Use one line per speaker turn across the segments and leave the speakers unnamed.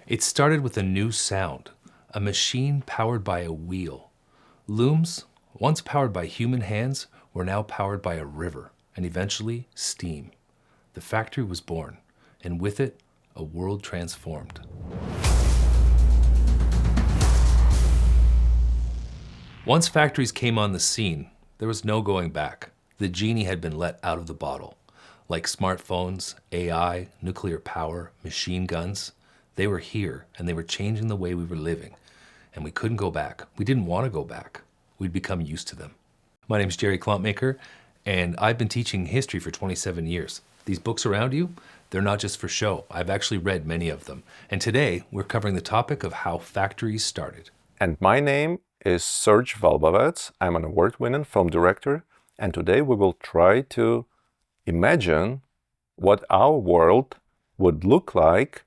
It started with a new sound, a machine powered by a wheel. Looms, once powered by human hands, were now powered by a river, and eventually steam. The factory was born, and with it, a world transformed. Once factories came on the scene, there was no going back. The genie had been let out of the bottle. Like smartphones, AI, nuclear power, machine guns, they were here and they were changing the way we were living. And we couldn't go back. We didn't want to go back. We'd become used to them. My name's Jerry Klompmaker, and I've been teaching history for 27 years. These books around you, they're not just for show. I've actually read many of them. And today, we're covering the topic of how factories started.
And my name is Serge Valbovets. I'm an award-winning film director, and today we will try to imagine what our world would look like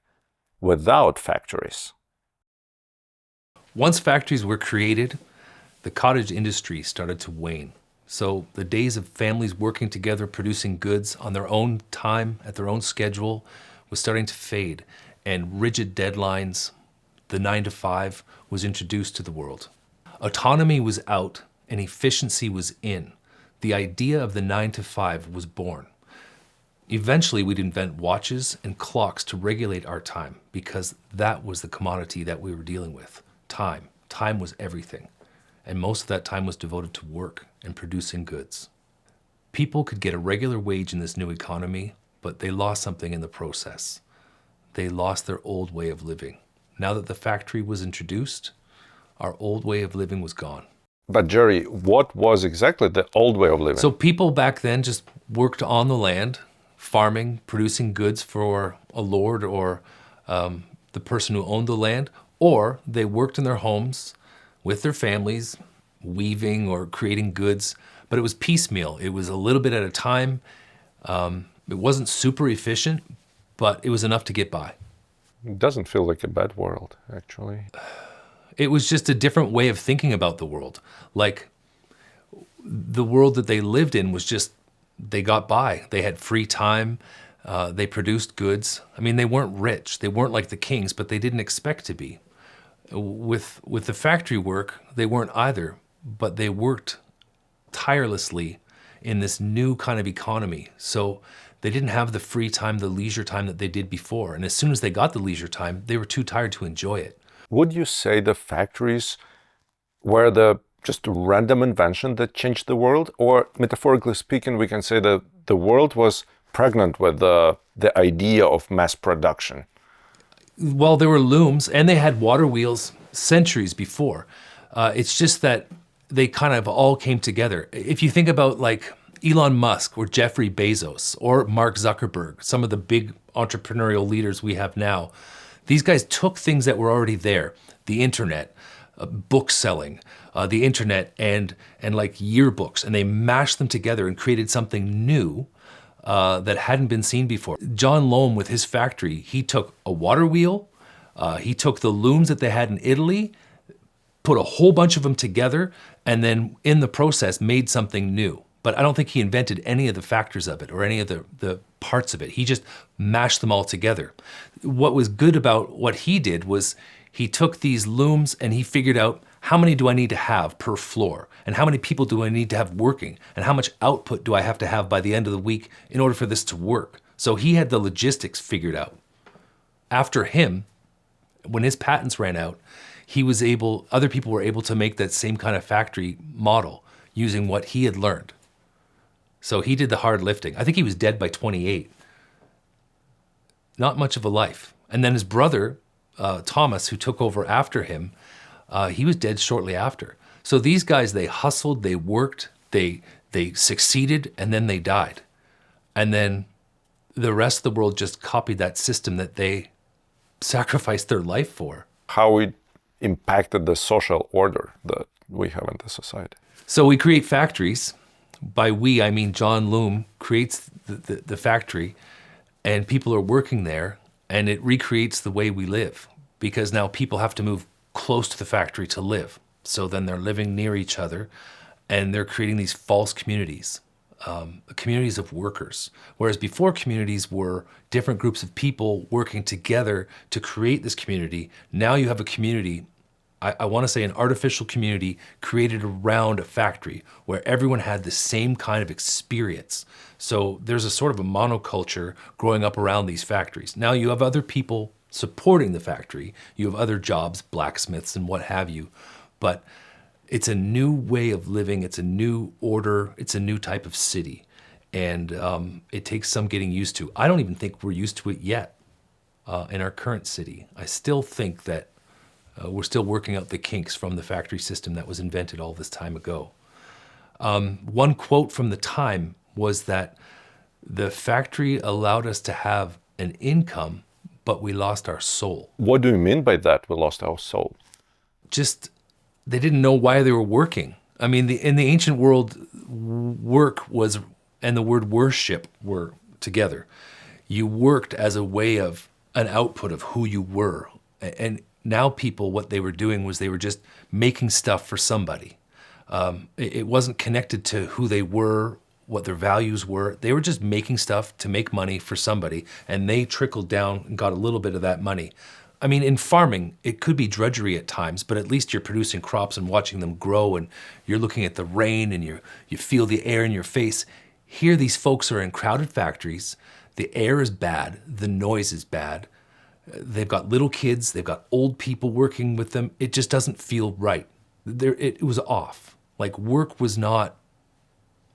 without factories.
Once factories were created, the cottage industry started to wane. So the days of families working together, producing goods on their own time, at their own schedule, was starting to fade, and rigid deadlines, the 9-to-5, was introduced to the world. Autonomy was out and efficiency was in. The idea of the 9-to-5 was born. Eventually, we'd invent watches and clocks to regulate our time because that was the commodity that we were dealing with. Time. Time was everything. And most of that time was devoted to work and producing goods. People could get a regular wage in this new economy, but they lost something in the process. They lost their old way of living. Now that the factory was introduced, our old way of living was gone.
But Jerry, what was exactly the old way of living?
So people back then just worked on the land, farming, producing goods for a lord or the person who owned the land, or they worked in their homes with their families, weaving or creating goods, but it was piecemeal. It was a little bit at a time. It wasn't super efficient, but it was enough to get by.
It doesn't feel like a bad world, actually.
It was just a different way of thinking about the world. Like, the world that they lived in was just, they got by. They had free time. They produced goods. I mean, they weren't rich. They weren't like the kings, but they didn't expect to be. With the factory work, they weren't either, but they worked tirelessly in this new kind of economy. So they didn't have the free time, the leisure time that they did before. And as soon as they got the leisure time, they were too tired to enjoy it.
Would you say the factories were the just a random invention that changed the world? Or metaphorically speaking, we can say that the world was pregnant with the idea of mass production?
Well, there were looms and they had water wheels centuries before. It's just that they kind of all came together. If you think about like Elon Musk or Jeffrey Bezos or Mark Zuckerberg, some of the big entrepreneurial leaders we have now, these guys took things that were already there, the internet, book selling, the internet and like yearbooks, and they mashed them together and created something new that hadn't been seen before. John Lombe with his factory, he took a water wheel, he took the looms that they had in Italy, put a whole bunch of them together, and then in the process made something new. But I don't think he invented any of the factors of it or any of the parts of it. He just mashed them all together. What was good about what he did was he took these looms and he figured out how many do I need to have per floor? And how many people do I need to have working? And how much output do I have to have by the end of the week in order for this to work? So he had the logistics figured out. After him, when his patents ran out, other people were able to make that same kind of factory model using what he had learned. So he did the hard lifting. I think he was dead by 28. Not much of a life. And then his brother, Thomas, who took over after him, he was dead shortly after. So these guys, they hustled, they worked, they succeeded, and then they died. And then the rest of the world just copied that system that they sacrificed their life for.
How it impacted the social order that we have in the society.
So we create factories. By we, I mean John Lombe creates the factory, and people are working there, and it recreates the way we live, because now people have to move close to the factory to live. So then they're living near each other, and they're creating these false communities. communities of workers. Whereas before, communities were different groups of people working together to create this community. Now you have a community, I want to say an artificial community created around a factory where everyone had the same kind of experience. So there's a sort of a monoculture growing up around these factories. Now you have other people supporting the factory. You have other jobs, blacksmiths and what have you. But it's a new way of living. It's a new order. It's a new type of city. And it takes some getting used to. I don't even think we're used to it yet in our current city. I still think that we're still working out the kinks from the factory system that was invented all this time ago. One quote from the time was that the factory allowed us to have an income, but we lost our soul.
What do you mean by that, we lost our soul?
Just, they didn't know why they were working. I mean, in the ancient world, work was, and the word worship were together. You worked as a way of an output of who you were. And now people, what they were doing was they were just making stuff for somebody. It wasn't connected to who they were, what their values were. They were just making stuff to make money for somebody, and they trickled down and got a little bit of that money. I mean, in farming, it could be drudgery at times, but at least you're producing crops and watching them grow, and you're looking at the rain, and you feel the air in your face. Here, these folks are in crowded factories. The air is bad. The noise is bad. They've got little kids. They've got old people working with them. It just doesn't feel right. It was off. Like work was not,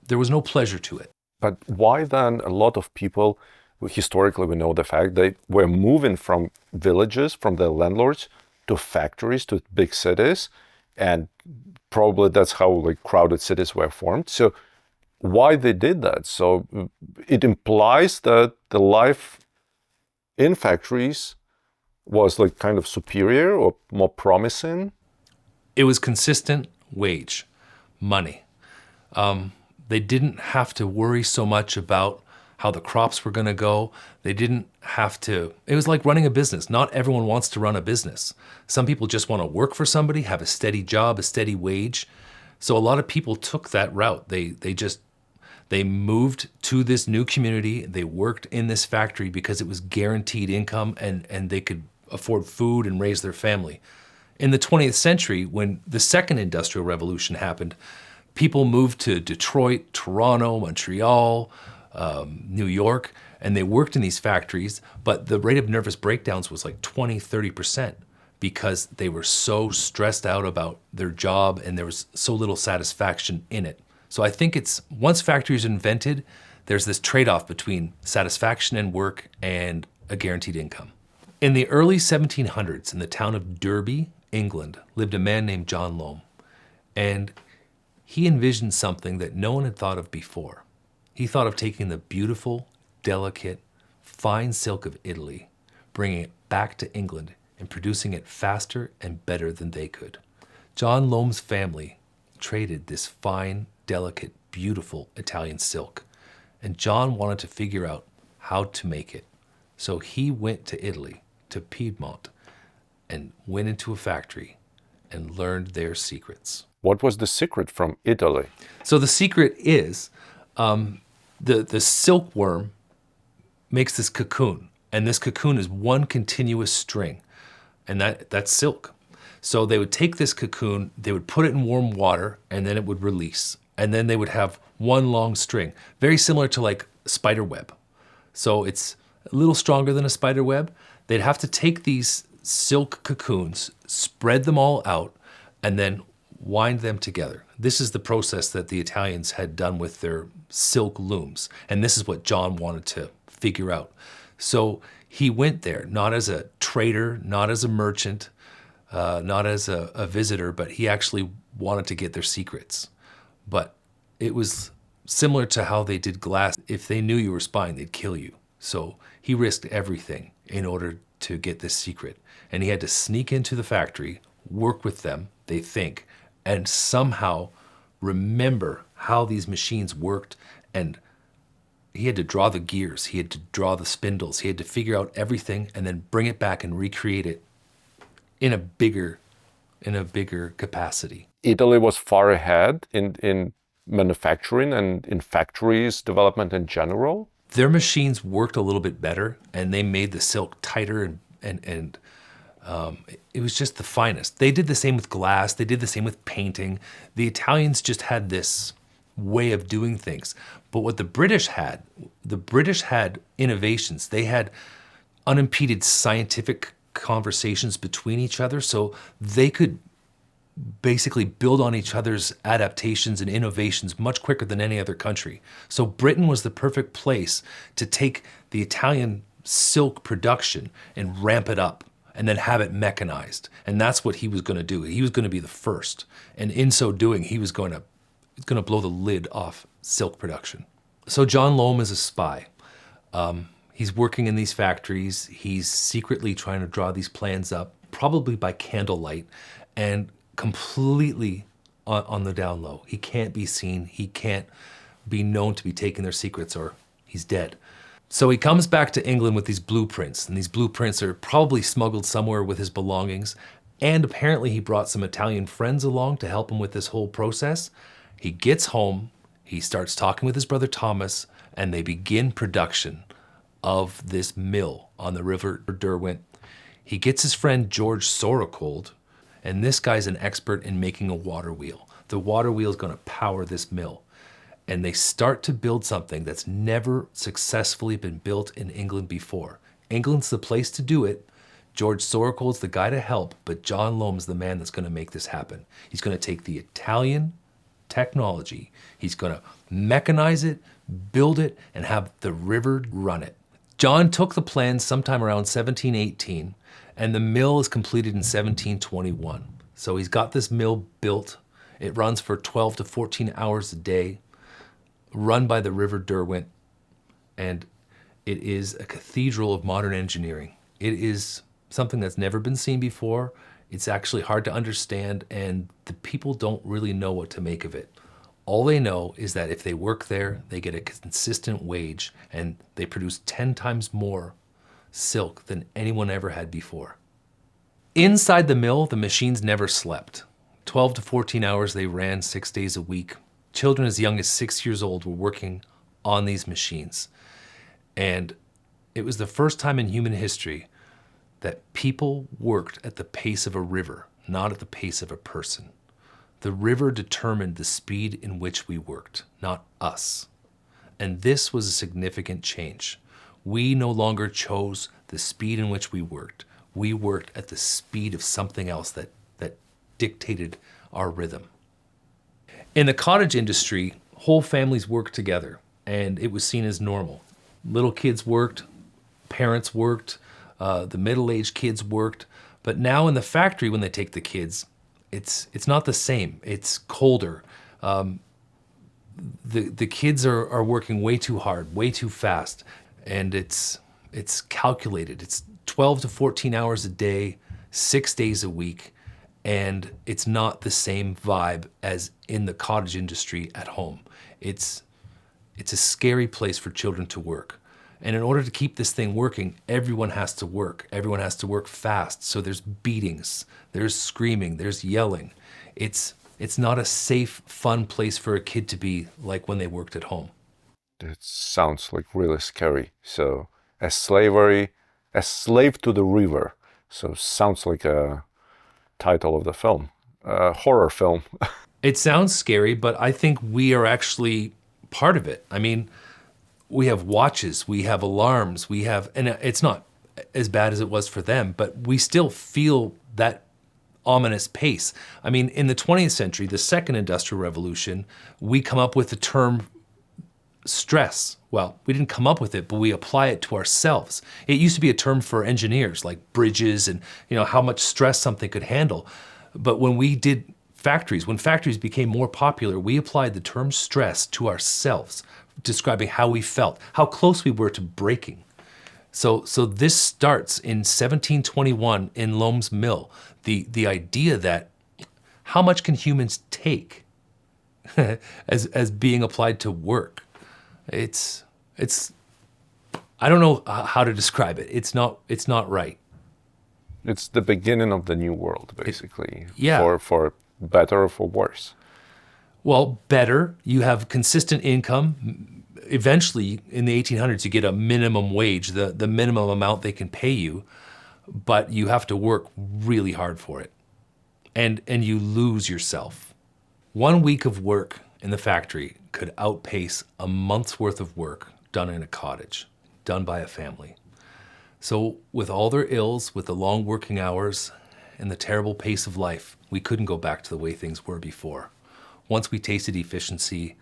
there was no pleasure to it.
But why then a lot of people, historically we know the fact they were moving from villages, from their landlords, to factories, to big cities, and probably that's how like crowded cities were formed. So why they did that? So it implies that the life in factories was like kind of superior or more promising.
It was consistent wage, money. They didn't have to worry so much about how the crops were going to go. They didn't have to, it was like running a business. Not everyone wants to run a business. Some people just want to work for somebody, have a steady job, a steady wage. So a lot of people took that route. They moved to this new community. They worked in this factory because it was guaranteed income and they could afford food and raise their family. In the 20th century, when the second industrial revolution happened, people moved to Detroit, Toronto, Montreal, New York, and they worked in these factories, but the rate of nervous breakdowns was like 20, 30% because they were so stressed out about their job and there was so little satisfaction in it. So I think it's, once factories are invented, there's this trade-off between satisfaction in work and a guaranteed income. In the early 1700s, in the town of Derby, England, lived a man named John Lombe, and he envisioned something that no one had thought of before. He thought of taking the beautiful, delicate, fine silk of Italy, bringing it back to England and producing it faster and better than they could. John Lombe's family traded this fine, delicate, beautiful Italian silk, and John wanted to figure out how to make it. So he went to Italy, to Piedmont, and went into a factory and learned their secrets.
What was the secret from Italy?
So the secret is the silkworm makes this cocoon, and this cocoon is one continuous string, and that's silk. So they would take this cocoon, they would put it in warm water, and then it would release. And then they would have one long string, very similar to like spider web. So it's a little stronger than a spider web. They'd have to take these silk cocoons, spread them all out, and then wind them together. This is the process that the Italians had done with their silk looms. And this is what John wanted to figure out. So he went there, not as a trader, not as a merchant, not as a visitor, but he actually wanted to get their secrets. But it was similar to how they did glass. If they knew you were spying, they'd kill you. So he risked everything in order to get this secret. And he had to sneak into the factory, work with them, they think, and somehow remember how these machines worked. And he had to draw the gears, he had to draw the spindles, he had to figure out everything and then bring it back and recreate it in a bigger capacity.
Italy was far ahead in manufacturing and in factories development in general?
Their machines worked a little bit better, and they made the silk tighter, and it was just the finest. They did the same with glass. They did the same with painting. The Italians just had this way of doing things. But what the British had innovations. They had unimpeded scientific conversations between each other, so they could basically build on each other's adaptations and innovations much quicker than any other country. So Britain was the perfect place to take the Italian silk production and ramp it up and then have it mechanized. And that's what he was going to do. He was going to be the first. And in so doing, he was going to blow the lid off silk production. So John Lombe is a spy. He's working in these factories. He's secretly trying to draw these plans up, probably by candlelight, and completely on the down low. He can't be seen. He can't be known to be taking their secrets, or he's dead. So he comes back to England with these blueprints, and these blueprints are probably smuggled somewhere with his belongings. And apparently he brought some Italian friends along to help him with this whole process. He gets home, he starts talking with his brother Thomas, and they begin production of this mill on the River Derwent. He gets his friend George Soracold, and this guy's an expert in making a water wheel. The water wheel is going to power this mill. And they start to build something that's never successfully been built in England before. England's the place to do it. George Soracold's the guy to help, but John Lombe's the man that's going to make this happen. He's going to take the Italian technology, he's going to mechanize it, build it, and have the river run it. John took the plans sometime around 1718, and the mill is completed in 1721. So he's got this mill built. It runs for 12 to 14 hours a day, run by the River Derwent, and it is a cathedral of modern engineering. It is something that's never been seen before. It's actually hard to understand, and the people don't really know what to make of it. All they know is that if they work there, they get a consistent wage, and they produce 10 times more silk than anyone ever had before. Inside the mill, the machines never slept. 12 to 14 hours they ran 6 days a week. Children as young as 6 years old were working on these machines. And it was the first time in human history that people worked at the pace of a river, not at the pace of a person. The river determined the speed in which we worked, not us. And this was a significant change. We no longer chose the speed in which we worked. We worked at the speed of something else that dictated our rhythm. In the cottage industry, whole families worked together, and it was seen as normal. Little kids worked, parents worked, the middle-aged kids worked, but now in the factory when they take the kids, it's not the same. It's colder. The kids are working way too hard, way too fast, and it's calculated. It's 12 to 14 hours a day, 6 days a week, and it's not the same vibe as in the cottage industry at home. It's a scary place for children to work. And in order to keep this thing working, everyone has to work. Everyone has to work fast. So there's beatings, there's screaming, there's yelling. It's not a safe, fun place for a kid to be like when they worked at home.
It sounds like really scary. So a slave to the river. So sounds like a title of the film, a horror film.
It sounds scary, but I think we are actually part of it. I mean, we have watches, we have alarms, and it's not as bad as it was for them, but we still feel that ominous pace. I mean, in the 20th century, the second industrial revolution, we come up with the term stress. Well, we didn't come up with it, but we apply it to ourselves. It used to be a term for engineers, like bridges and how much stress something could handle. But when we did when factories became more popular, we applied the term stress to ourselves, describing how we felt, how close we were to breaking. So this starts in 1721 in Lombe's mill. The idea that how much can humans take as being applied to work? It's I don't know how to describe it. It's not right.
It's the beginning of the new world, basically.
Yeah.
For better or for worse.
Well, better. You have consistent income. Eventually, in the 1800s, you get a minimum wage, the minimum amount they can pay you, but you have to work really hard for it. And you lose yourself. 1 week of work in the factory could outpace a month's worth of work done in a cottage, done by a family. So with all their ills, with the long working hours and the terrible pace of life, we couldn't go back to the way things were before. Once we tasted efficiency,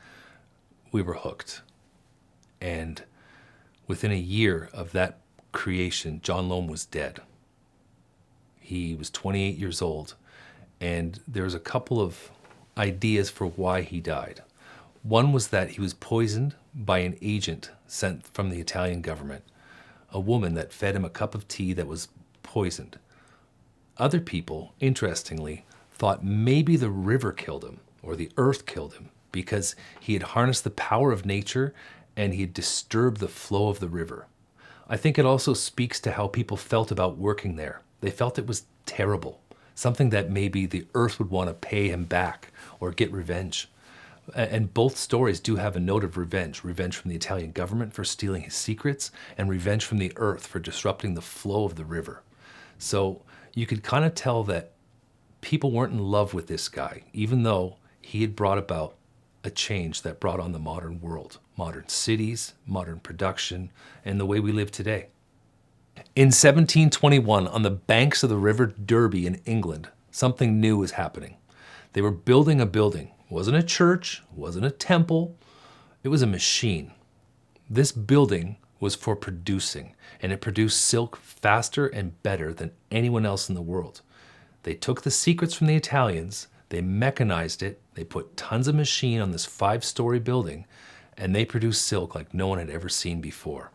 we were hooked. And within a year of that creation, John Lombe was dead. He was 28 years old, and there's a couple of ideas for why he died. One was that he was poisoned by an agent sent from the Italian government, a woman that fed him a cup of tea that was poisoned. Other people, interestingly, thought maybe the river killed him or the earth killed him because he had harnessed the power of nature and he had disturbed the flow of the river. I think it also speaks to how people felt about working there. They felt it was terrible, something that maybe the earth would want to pay him back or get revenge. And both stories do have a note of revenge. Revenge from the Italian government for stealing his secrets, and revenge from the earth for disrupting the flow of the river. So you could kind of tell that people weren't in love with this guy, even though he had brought about a change that brought on the modern world, modern cities, modern production, and the way we live today. In 1721, on the banks of the River Derwent in England, something new was happening. They were building a building. It wasn't a church, it wasn't a temple, it was a machine. This building was for producing, and it produced silk faster and better than anyone else in the world. They took the secrets from the Italians, they mechanized it, they put tons of machine on this 5-story building, and they produced silk like no one had ever seen before.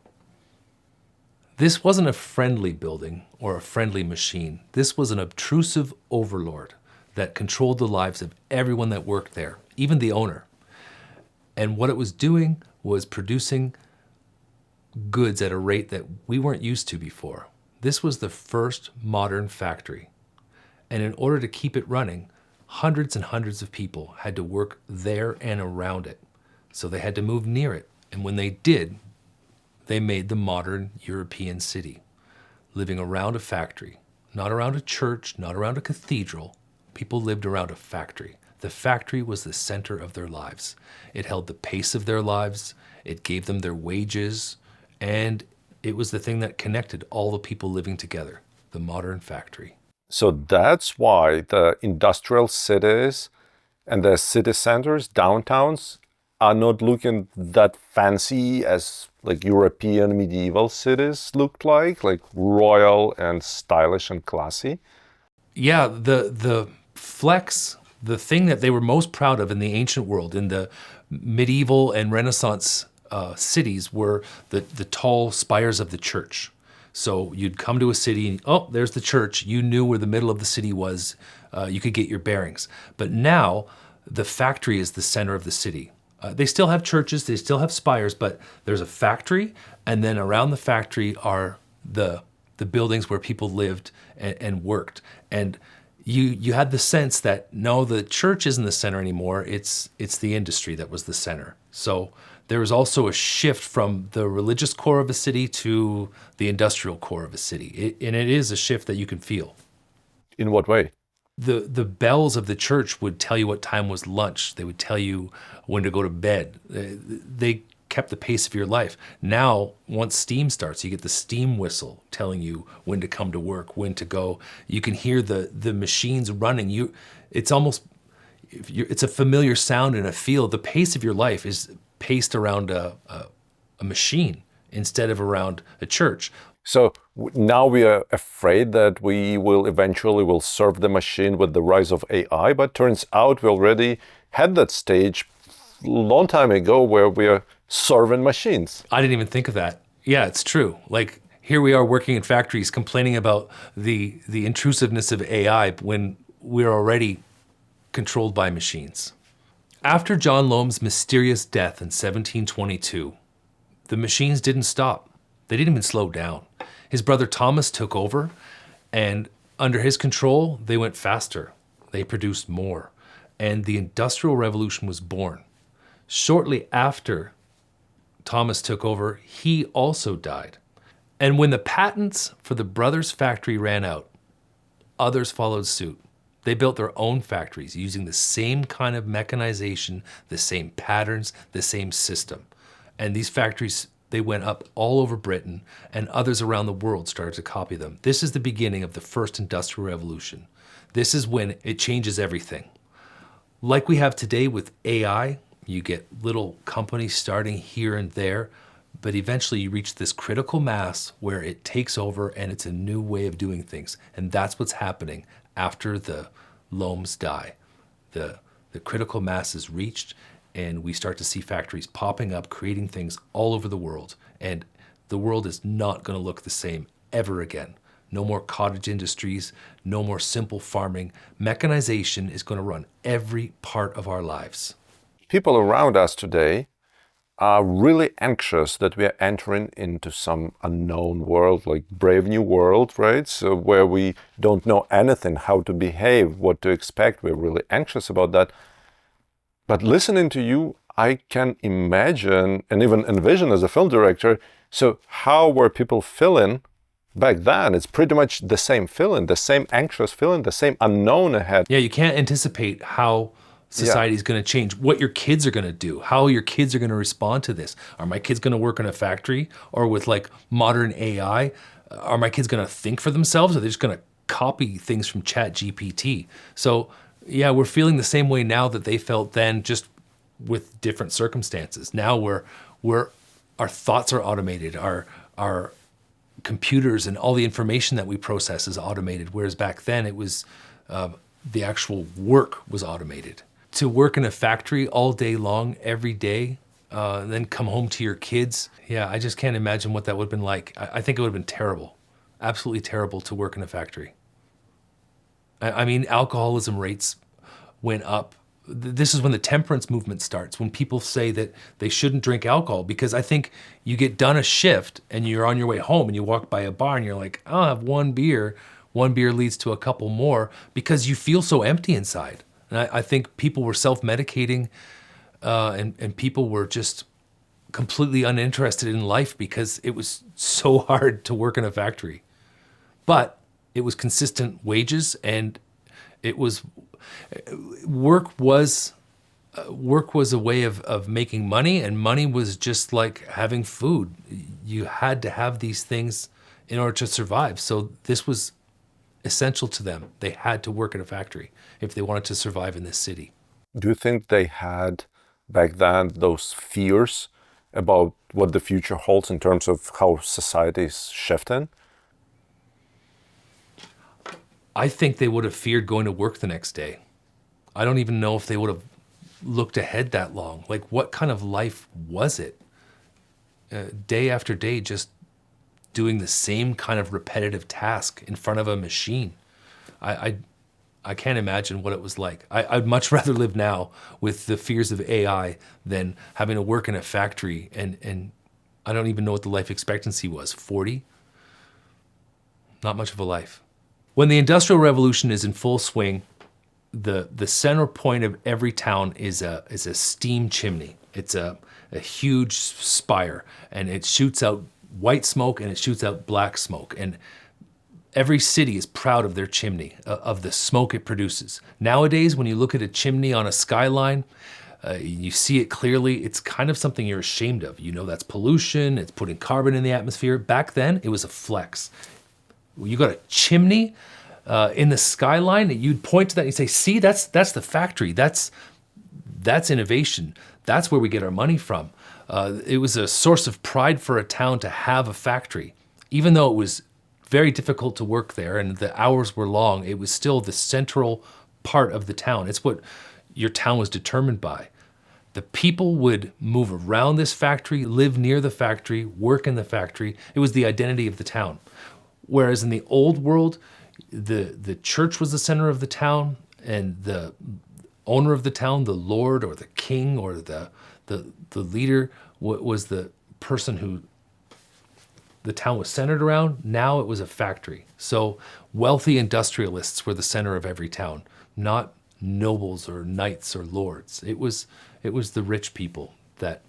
This wasn't a friendly building or a friendly machine. This was an obtrusive overlord that controlled the lives of everyone that worked there, even the owner. And what it was doing was producing goods at a rate that we weren't used to before. This was the first modern factory. And in order to keep it running, hundreds and hundreds of people had to work there and around it. So they had to move near it. And when they did, they made the modern European city, living around a factory, not around a church, not around a cathedral. People lived around a factory. The factory was the center of their lives. It held the pace of their lives, it gave them their wages, and it was the thing that connected all the people living together, the modern factory.
So that's why the industrial cities and the city centers, downtowns, are not looking that fancy as like European medieval cities looked like royal and stylish and classy.
Yeah, the flex, the thing that they were most proud of in the ancient world, in the medieval and Renaissance cities, were the tall spires of the church. So you'd come to a city and, oh, there's the church. You knew where the middle of the city was. You could get your bearings. But now the factory is the center of the city. They still have churches, they still have spires, but there's a factory, and then around the factory are the buildings where people lived and worked. And you had the sense that, no, the church isn't the center anymore, it's the industry that was the center. So there was also a shift from the religious core of a city to the industrial core of a city. And it is a shift that you can feel.
In what way?
The bells of the church would tell you what time was lunch. They would tell you when to go to bed. They kept the pace of your life. Now, once steam starts, you get the steam whistle telling you when to come to work, when to go. You can hear the machines running. It's a familiar sound and a feel. The pace of your life is paced around a machine instead of around a church.
So now we are afraid that we will eventually serve the machine with the rise of AI, but turns out we already had that stage a long time ago where we are serving machines.
I didn't even think of that. Yeah, it's true. Like, here we are working in factories complaining about the intrusiveness of AI when we're already controlled by machines. After John Lombe's mysterious death in 1722, the machines didn't stop. They didn't even slow down. His brother Thomas took over, and under his control, they went faster. They produced more. and the Industrial Revolution was born. Shortly after Thomas took over, he also died. And when the patents for the brothers' factory ran out, others followed suit. They built their own factories using the same kind of mechanization, the same patterns, the same system. And these factories, they went up all over Britain, and others around the world started to copy them. This is the beginning of the first industrial revolution. This is when it changes everything. Like we have today with AI, you get little companies starting here and there, but eventually you reach this critical mass where it takes over and it's a new way of doing things. And that's what's happening after the Lombes die. The critical mass is reached, and we start to see factories popping up, creating things all over the world. And the world is not going to look the same ever again. No more cottage industries, no more simple farming. Mechanization is going to run every part of our lives.
People around us today are really anxious that we are entering into some unknown world, like brave new world, right? So where we don't know anything, how to behave, what to expect. We're really anxious about that. But listening to you, I can imagine and even envision as a film director, so how were people feeling back then? It's pretty much the same feeling, the same anxious feeling, the same unknown ahead.
Yeah, you can't anticipate how society is going to change, what your kids are going to do, how your kids are going to respond to this. Are my kids going to work in a factory or with like modern AI? Are my kids going to think for themselves, or are they just going to copy things from Chat GPT? So yeah, we're feeling the same way now that they felt then, just with different circumstances. Now our thoughts are automated, our computers and all the information that we process is automated, whereas back then it was the actual work was automated. To work in a factory all day long, every day, and then come home to your kids. Yeah, I just can't imagine what that would have been like. I think it would have been terrible, absolutely terrible to work in a factory. I mean, alcoholism rates went up. This is when the temperance movement starts, when people say that they shouldn't drink alcohol, because I think you get done a shift and you're on your way home and you walk by a bar and you're like, I'll have one beer. One beer leads to a couple more because you feel so empty inside. And I think people were self-medicating and people were just completely uninterested in life because it was so hard to work in a factory. But it was consistent wages, and it was work was a way of making money, and money was just like having food. You had to have these things in order to survive. So this was essential to them. They had to work at a factory if they wanted to survive in this city.
Do you think they had back then those fears about what the future holds in terms of how society is shifting?
I think they would have feared going to work the next day. I don't even know if they would have looked ahead that long. Like, what kind of life was it? Day after day, just doing the same kind of repetitive task in front of a machine. I can't imagine what it was like. I'd much rather live now with the fears of AI than having to work in a factory, and I don't even know what the life expectancy was, 40? Not much of a life. When the Industrial Revolution is in full swing, the center point of every town is a steam chimney. It's a huge spire, and it shoots out white smoke and it shoots out black smoke. And every city is proud of their chimney, of the smoke it produces. Nowadays, when you look at a chimney on a skyline, you see it clearly, it's kind of something you're ashamed of. You know that's pollution, it's putting carbon in the atmosphere. Back then, it was a flex. You got a chimney in the skyline, you'd point to that and you'd say, see, that's the factory, that's innovation, that's where we get our money from. It was a source of pride for a town to have a factory. Even though it was very difficult to work there and the hours were long, it was still the central part of the town. It's what your town was determined by. The people would move around this factory, live near the factory, work in the factory. It was the identity of the town. Whereas in the old world, the church was the center of the town, and the owner of the town, the lord or the king or the leader, was the person who the town was centered around. Now it was a factory. So wealthy industrialists were the center of every town, not nobles or knights or lords. It was the rich people that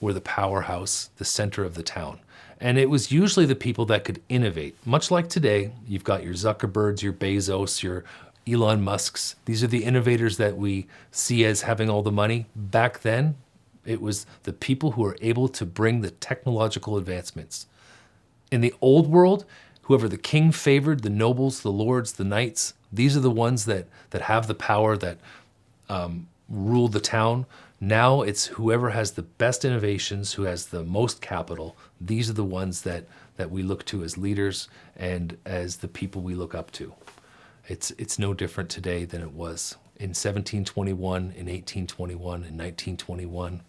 were the powerhouse, the center of the town. And it was usually the people that could innovate. Much like today, you've got your Zuckerbergs, your Bezos, your Elon Musks. These are the innovators that we see as having all the money. Back then, it was the people who were able to bring the technological advancements. In the old world, whoever the king favored, the nobles, the lords, the knights, these are the ones that have the power, that rule the town. Now it's whoever has the best innovations, who has the most capital. These are the ones that we look to as leaders and as the people we look up to. It's no different today than it was in 1721, in 1821, in 1921.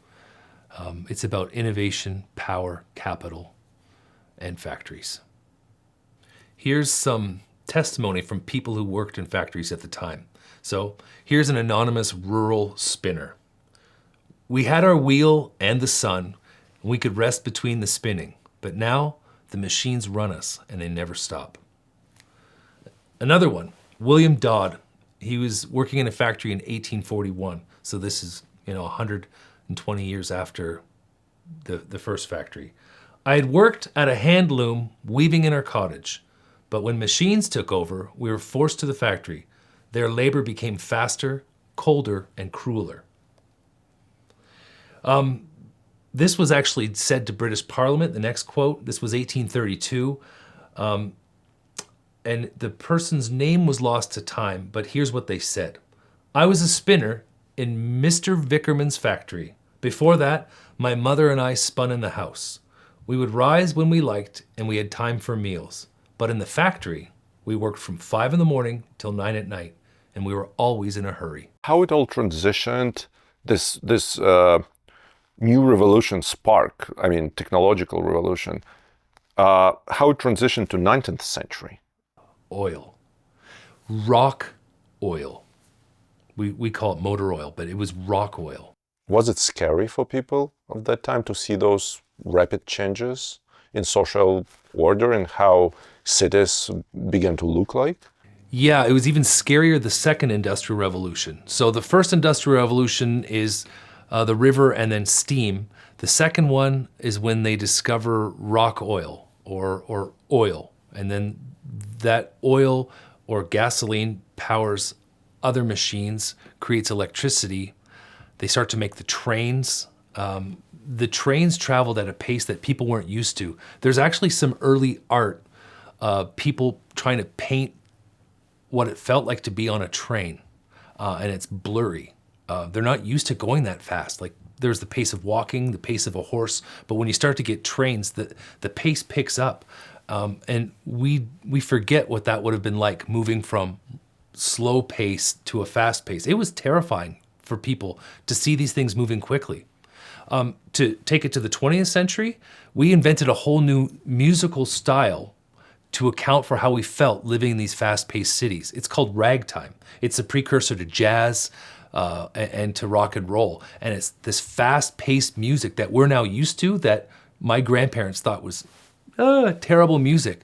It's about innovation, power, capital, and factories. Here's some testimony from people who worked in factories at the time. So here's an anonymous rural spinner. We had our wheel and the sun, and we could rest between the spinning. But now the machines run us, and they never stop. Another one, William Dodd. He was working in a factory in 1841. So this is, 120 years after the first factory. I had worked at a hand loom weaving in our cottage, but when machines took over, we were forced to the factory. Their labor became faster, colder, and crueler. This was actually said to British Parliament, the next quote. This was 1832. And the person's name was lost to time, but here's what they said. I was a spinner in Mr. Vickerman's factory. Before that, my mother and I spun in the house. We would rise when we liked, and we had time for meals. But in the factory, we worked from 5 in the morning till 9 at night, and we were always in a hurry.
How it all transitioned, this new revolution spark, technological revolution, how it transitioned to 19th century?
Oil. Rock oil. We call it motor oil, but it was rock oil.
Was it scary for people of that time to see those rapid changes in social order and how cities began to look like?
Yeah, it was even scarier the second industrial revolution. So the first industrial revolution is the river and then steam. The second one is when they discover rock oil or oil. And then that oil or gasoline powers other machines, creates electricity. They start to make the trains. The trains traveled at a pace that people weren't used to. There's actually some early art, people trying to paint what it felt like to be on a train, and it's blurry. They're not used to going that fast. Like there's the pace of walking, the pace of a horse, but when you start to get trains, the pace picks up. And we forget what that would have been like, moving from slow pace to a fast pace. It was terrifying for people to see these things moving quickly. To take it to the 20th century, we invented a whole new musical style to account for how we felt living in these fast-paced cities. It's called ragtime. It's a precursor to jazz and to rock and roll. And it's this fast-paced music that we're now used to, that my grandparents thought was terrible music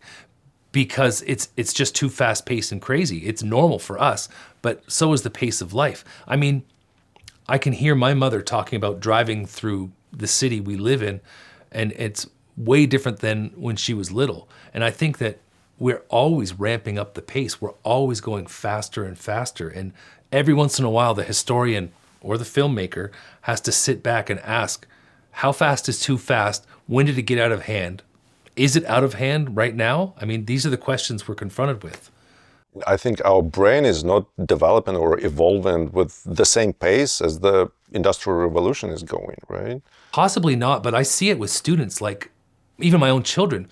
because it's just too fast-paced and crazy. It's normal for us, but so is the pace of life. I mean, I can hear my mother talking about driving through the city we live in, and it's way different than when she was little. And I think that we're always ramping up the pace. We're always going faster and faster. And every once in a while, the historian or the filmmaker has to sit back and ask, how fast is too fast? When did it get out of hand? Is it out of hand right now? I mean, these are the questions we're confronted with.
I think our brain is not developing or evolving with the same pace as the Industrial Revolution is going, right?
Possibly not, but I see it with students, like even my own children.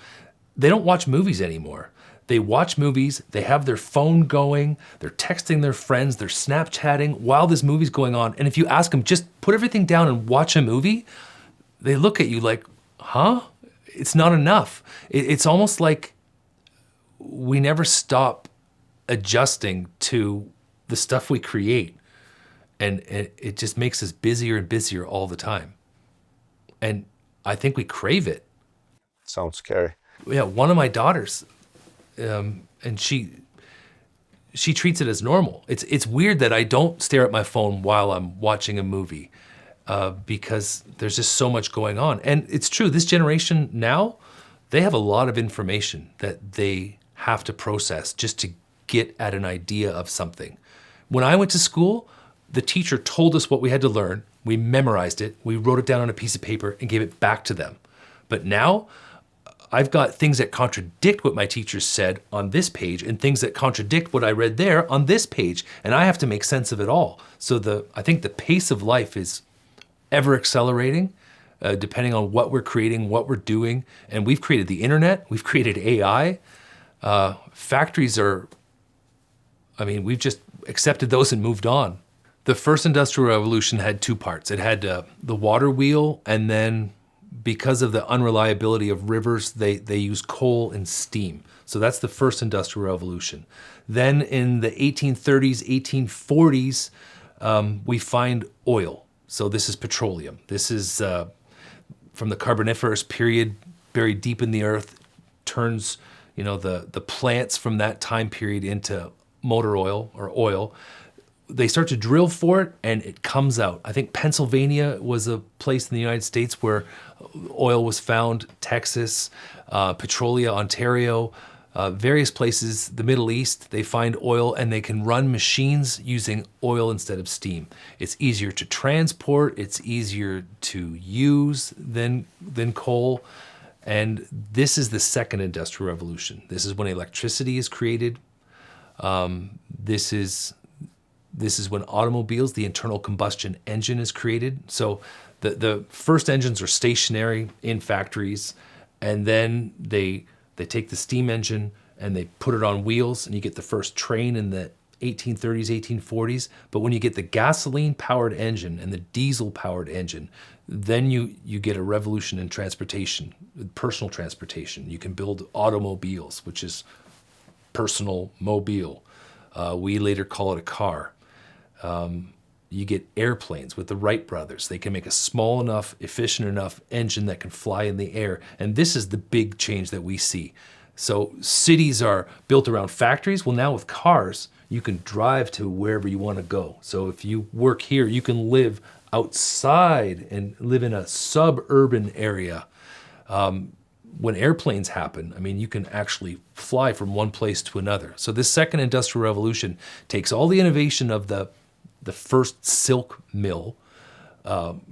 They don't watch movies anymore. They watch movies, they have their phone going, they're texting their friends, they're Snapchatting while this movie's going on. And if you ask them, just put everything down and watch a movie, they look at you like, huh? It's not enough. It's almost like we never stop adjusting to the stuff we create. And it just makes us busier and busier all the time. And I think we crave it.
Sounds scary.
Yeah, one of my daughters, and she she treats it as normal. It's weird that I don't stare at my phone while I'm watching a movie because there's just so much going on. And it's true, this generation now, they have a lot of information that they have to process just to get at an idea of something. When I went to school, the teacher told us what we had to learn. We memorized it. We wrote it down on a piece of paper and gave it back to them. But now I've got things that contradict what my teachers said on this page and things that contradict what I read there on this page. And I have to make sense of it all. So I think the pace of life is ever accelerating, depending on what we're creating, what we're doing. And we've created the internet, we've created AI. Factories we've just accepted those and moved on. The first industrial revolution had two parts. It had the water wheel, and then because of the unreliability of rivers, they use coal and steam. So that's the first industrial revolution. Then in the 1830s, 1840s, we find oil. So this is petroleum. This is from the Carboniferous period, buried deep in the earth, turns the plants from that time period into motor oil or oil. They start to drill for it and it comes out. I think Pennsylvania was a place in the United States where oil was found, Texas, Petrolia, Ontario, various places, the Middle East, they find oil and they can run machines using oil instead of steam. It's easier to transport, it's easier to use than coal. And this is the second industrial revolution. This is when electricity is created. This is when automobiles, the internal combustion engine is created. So the first engines are stationary in factories, and then they take the steam engine and they put it on wheels, and you get the first train in the 1830s, 1840s. But when you get the gasoline-powered engine and the diesel-powered engine, then you get a revolution in transportation, personal transportation. You can build automobiles, which is personal mobile. We later call it a car. You get airplanes with the Wright brothers. They can make a small enough, efficient enough engine that can fly in the air. And this is the big change that we see. So cities are built around factories. Well, now with cars, you can drive to wherever you want to go. So if you work here, you can live outside and live in a suburban area. When airplanes happen, you can actually fly from one place to another. So this second industrial revolution takes all the innovation of the first silk mill,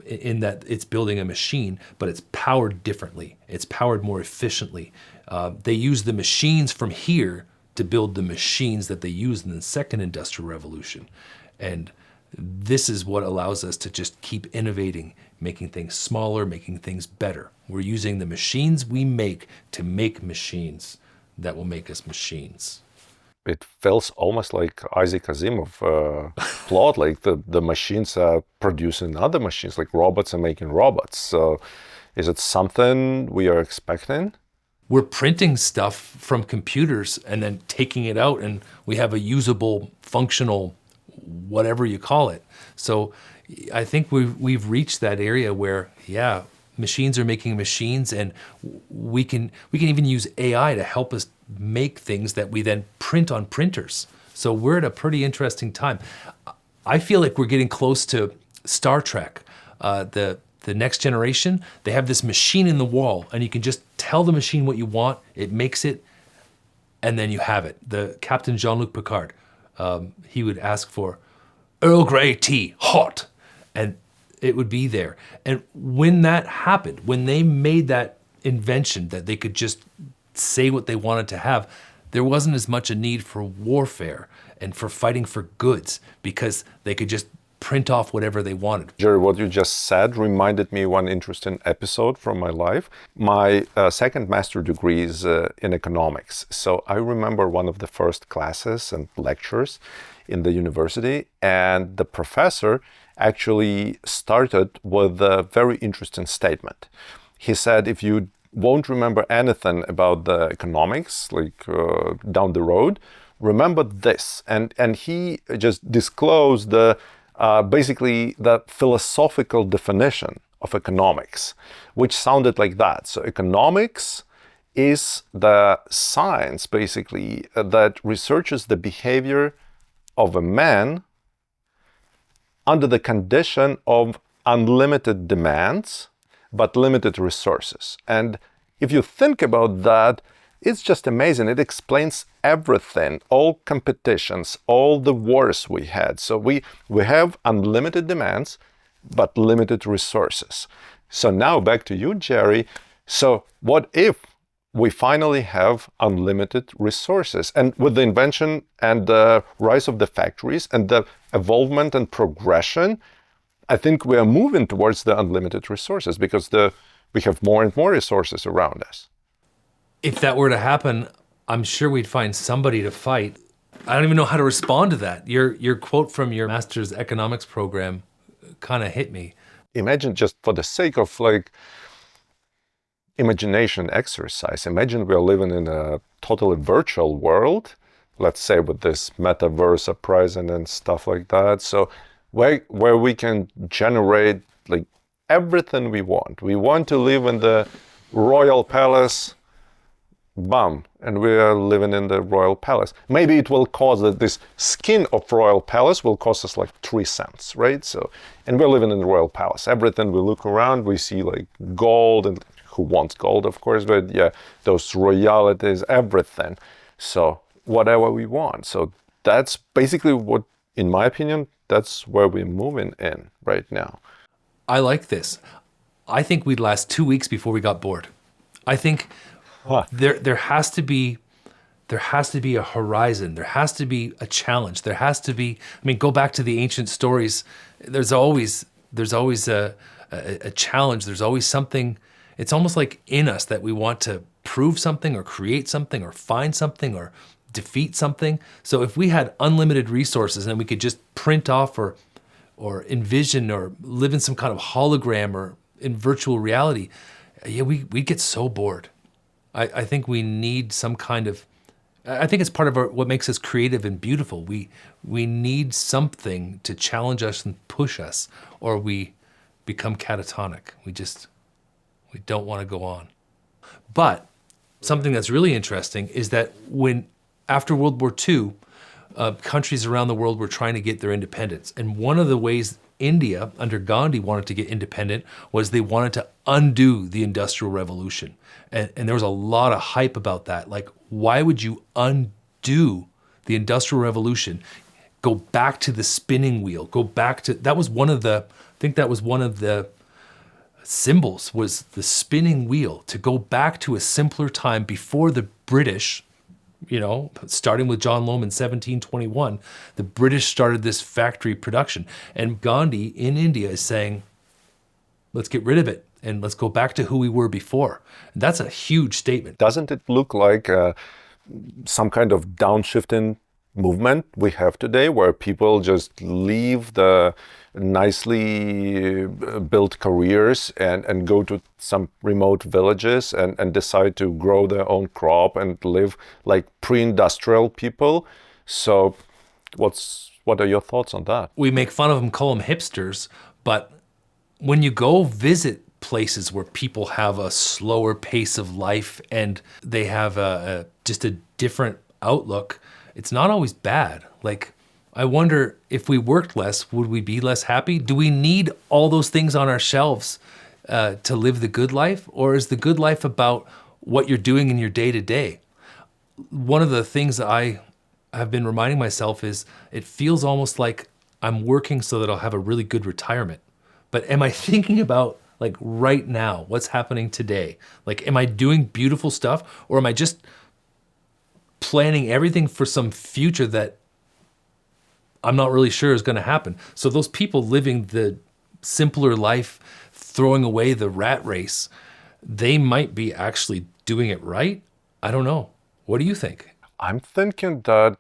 in that it's building a machine, but it's powered differently. It's powered more efficiently. They use the machines from here to build the machines that they used in the second industrial revolution. And this is what allows us to just keep innovating, making things smaller, making things better. We're using the machines we make to make machines that will make us machines.
It feels almost like Isaac Asimov plot, like the machines are producing other machines, like robots are making robots. So is it something we are expecting?
We're printing stuff from computers and then taking it out, and we have a usable, functional, whatever you call it. So I think we've reached that area where, machines are making machines, and we can even use AI to help us make things that we then print on printers. So we're at a pretty interesting time. I feel like we're getting close to Star Trek. The next generation, they have this machine in the wall, and you can just tell the machine what you want, it makes it, and then you have it. The Captain Jean-Luc Picard, he would ask for Earl Grey tea, hot, and it would be there. And when that happened, when they made that invention that they could just say what they wanted to have, there wasn't as much a need for warfare and for fighting for goods, because they could just print off whatever they wanted.
Jerry, what you just said reminded me one interesting episode from my life. My second master degree is in economics. So I remember one of the first classes and lectures in the university, and the professor actually started with a very interesting statement. He said, if you won't remember anything about the economics, like down the road, remember this. And he just disclosed basically the philosophical definition of economics, which sounded like that. So economics is the science, basically, that researches the behavior of a man under the condition of unlimited demands, but limited resources. And if you think about that, it's just amazing. It explains everything, all competitions, all the wars we had. So we have unlimited demands, but limited resources. So now back to you, Jerry. So what if we finally have unlimited resources? And with the invention and the rise of the factories and the evolvement and progression, I think we are moving towards the unlimited resources because we have more and more resources around us.
If that were to happen, I'm sure we'd find somebody to fight. I don't even know how to respond to that. Your quote from your master's economics program kind of hit me.
Imagine, just for the sake of imagination exercise, imagine we are living in a totally virtual world, let's say with this metaverse uprising and stuff like that. So where we can generate like everything we want. We want to live in the royal palace, bam, and we are living in the royal palace. Maybe it will cost this skin of royal palace will cost us like 3 cents, right? So, and we're living in the royal palace. Everything we look around, we see like gold, and who wants gold, of course, but yeah, those royalties, everything. So whatever we want. So that's basically what, in my opinion, that's where we're moving in right now.
I like this. I think we'd last 2 weeks before we got bored. I think there has to be a horizon. There has to be a challenge. There has to be. I mean, go back to the ancient stories. There's always a challenge. There's always something. It's almost like in us that we want to prove something or create something or find something or defeat something. So if we had unlimited resources and we could just print off or envision or live in some kind of hologram or in virtual reality, yeah, we'd get so bored. I think we need some kind of, I think it's part of what makes us creative and beautiful. We need something to challenge us and push us, or we become catatonic. We don't want to go on. But something that's really interesting is that after World War II, countries around the world were trying to get their independence. And one of the ways India, under Gandhi, wanted to get independent was they wanted to undo the Industrial Revolution. And there was a lot of hype about that. Like, why would you undo the Industrial Revolution? Go back to the spinning wheel. Go back to, that was one of the symbols, was the spinning wheel, to go back to a simpler time before the British, starting with John Lombe in 1721, the British started this factory production. And Gandhi in India is saying, let's get rid of it and let's go back to who we were before. And that's a huge statement.
Doesn't it look like some kind of downshifting movement we have today, where people just leave the nicely built careers and go to some remote villages and decide to grow their own crop and live like pre-industrial people? So what are your thoughts on that?
We make fun of them, call them hipsters, but when you go visit places where people have a slower pace of life and they have just a different outlook, it's not always bad. Like, I wonder, if we worked less, would we be less happy? Do we need all those things on our shelves to live the good life? Or is the good life about what you're doing in your day-to-day? One of the things that I have been reminding myself is it feels almost like I'm working so that I'll have a really good retirement. But am I thinking about like right now, what's happening today? Like, am I doing beautiful stuff, or am I just planning everything for some future that I'm not really sure is going to happen? So those people living the simpler life, throwing away the rat race, they might be actually doing it right. I don't know. What do you think?
I'm thinking that,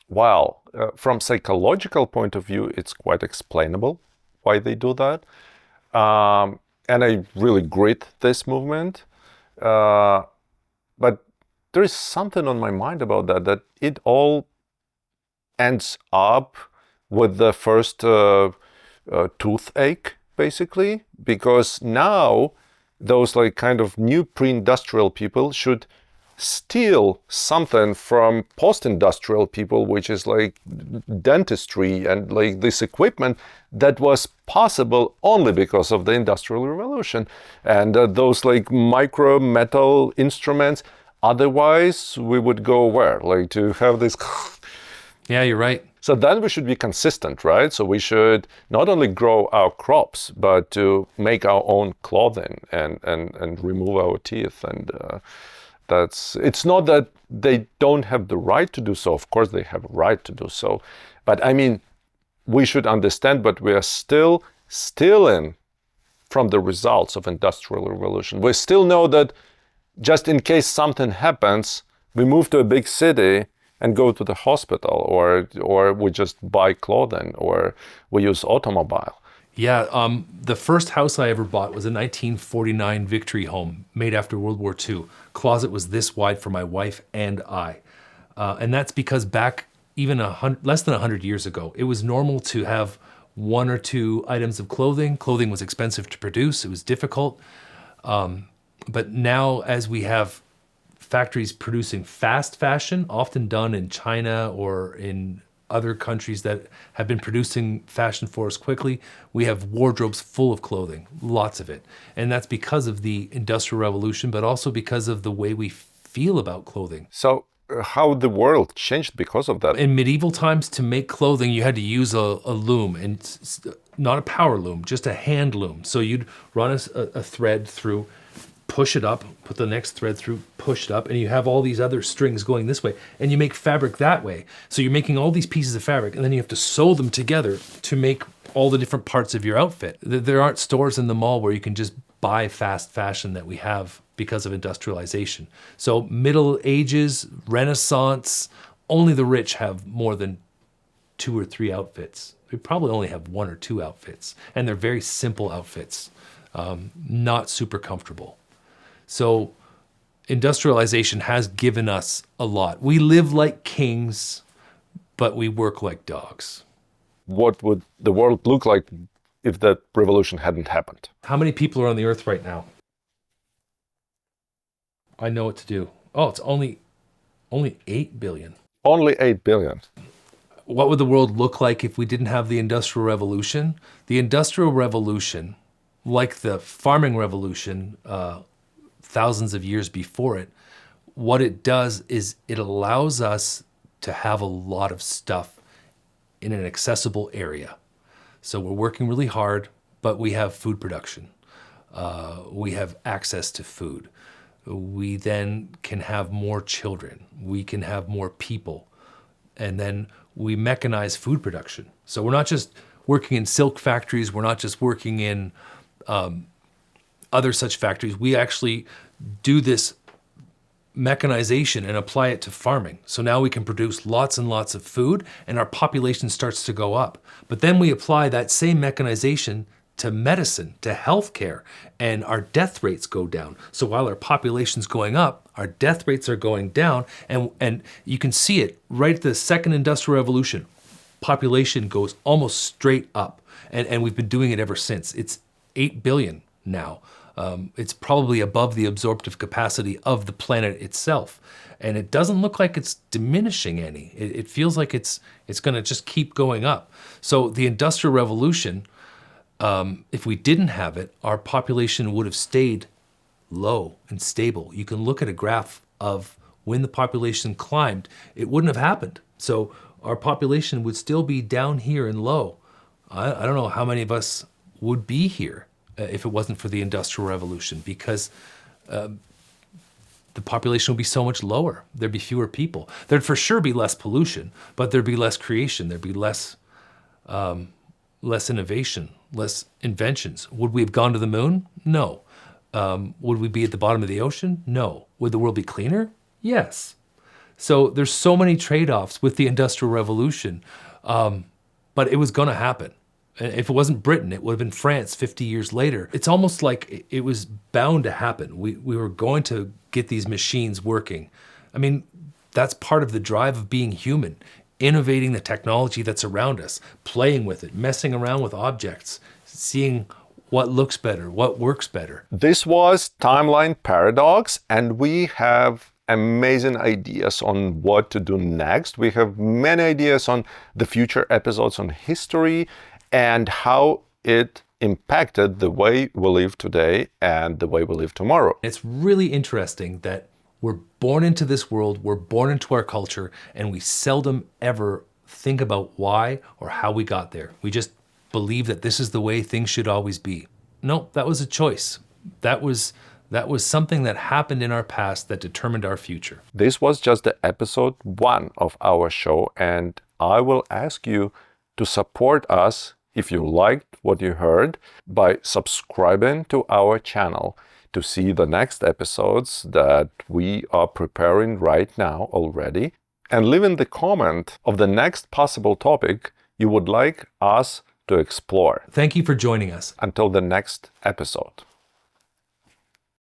well, from psychological point of view, it's quite explainable why they do that. And I really greet this movement. But there is something on my mind about that it all ends up with the first toothache, basically, because now those like kind of new pre-industrial people should steal something from post-industrial people, which is like dentistry and like this equipment that was possible only because of the Industrial Revolution and those like micro metal instruments. Otherwise, we would go where? Like to have this.
Yeah, you're right.
So then we should be consistent, right? So we should not only grow our crops, but to make our own clothing and remove our teeth. And it's not that they don't have the right to do so. Of course, they have a right to do so. But I mean, we should understand, but we are still stealing from the results of Industrial Revolution. We still know that just in case something happens, we move to a big city and go to the hospital, or we just buy clothing, or we use automobile.
Yeah, the first house I ever bought was a 1949 Victory home made after World War II. Closet was this wide for my wife and I. And that's because back even less than 100 years ago, it was normal to have one or two items of clothing. Clothing was expensive to produce, it was difficult. But now as we have factories producing fast fashion, often done in China or in other countries that have been producing fashion for us quickly, we have wardrobes full of clothing, lots of it. And that's because of the Industrial Revolution, but also because of the way we feel about clothing.
So how the world changed because of that?
In medieval times, to make clothing, you had to use a loom, and not a power loom, just a hand loom. So you'd run a thread through, push it up, put the next thread through, push it up, and you have all these other strings going this way, and you make fabric that way. So you're making all these pieces of fabric, and then you have to sew them together to make all the different parts of your outfit. There aren't stores in the mall where you can just buy fast fashion that we have because of industrialization. So Middle Ages, Renaissance, only the rich have more than 2 or 3 outfits. We probably only have 1 or 2 outfits, and they're very simple outfits, not super comfortable. So industrialization has given us a lot. We live like kings, but we work like dogs.
What would the world look like if that revolution hadn't happened?
How many people are on the earth right now? I know what to do. Oh, it's only 8 billion.
Only 8 billion.
What would the world look like if we didn't have the Industrial Revolution? The Industrial Revolution, like the farming revolution, thousands of years before it, what it does is it allows us to have a lot of stuff in an accessible area. So we're working really hard, but we have food production. We have access to food. We then can have more children. We can have more people. And then we mechanize food production. So we're not just working in silk factories. We're not just working in other such factories. We actually do this mechanization and apply it to farming. So now we can produce lots and lots of food, and our population starts to go up. But then we apply that same mechanization to medicine, to healthcare, and our death rates go down. So while our population's going up, our death rates are going down, and you can see it right at the second Industrial Revolution. Population goes almost straight up, and we've been doing it ever since. It's 8 billion now. It's probably above the absorptive capacity of the planet itself. And it doesn't look like it's diminishing any. It feels like it's going to just keep going up. So the Industrial Revolution, if we didn't have it, our population would have stayed low and stable. You can look at a graph of when the population climbed, it wouldn't have happened. So our population would still be down here and low. I don't know how many of us would be here if it wasn't for the Industrial Revolution, because the population would be so much lower. There'd be fewer people. There'd for sure be less pollution, but there'd be less creation. There'd be less innovation, less inventions. Would we have gone to the moon? No. Would we be at the bottom of the ocean? No. Would the world be cleaner? Yes. So there's so many trade-offs with the Industrial Revolution, but it was going to happen. If it wasn't Britain, it would have been France 50 years later. It's almost like it was bound to happen. We were going to get these machines working. I mean, that's part of the drive of being human, innovating the technology that's around us, playing with it, messing around with objects, seeing what looks better, what works better.
This was Timeline Paradox, and we have amazing ideas on what to do next. We have many ideas on the future episodes on history and how it impacted the way we live today and the way we live tomorrow.
It's really interesting that we're born into this world, we're born into our culture, and we seldom ever think about why or how we got there. We just believe that this is the way things should always be. No, that was a choice. That was something that happened in our past that determined our future.
This was just the episode 1 of our show, and I will ask you to support us if you liked what you heard by subscribing to our channel to see the next episodes that we are preparing right now already, and leave in the comment of the next possible topic you would like us to explore.
Thank you for joining us.
Until the next episode.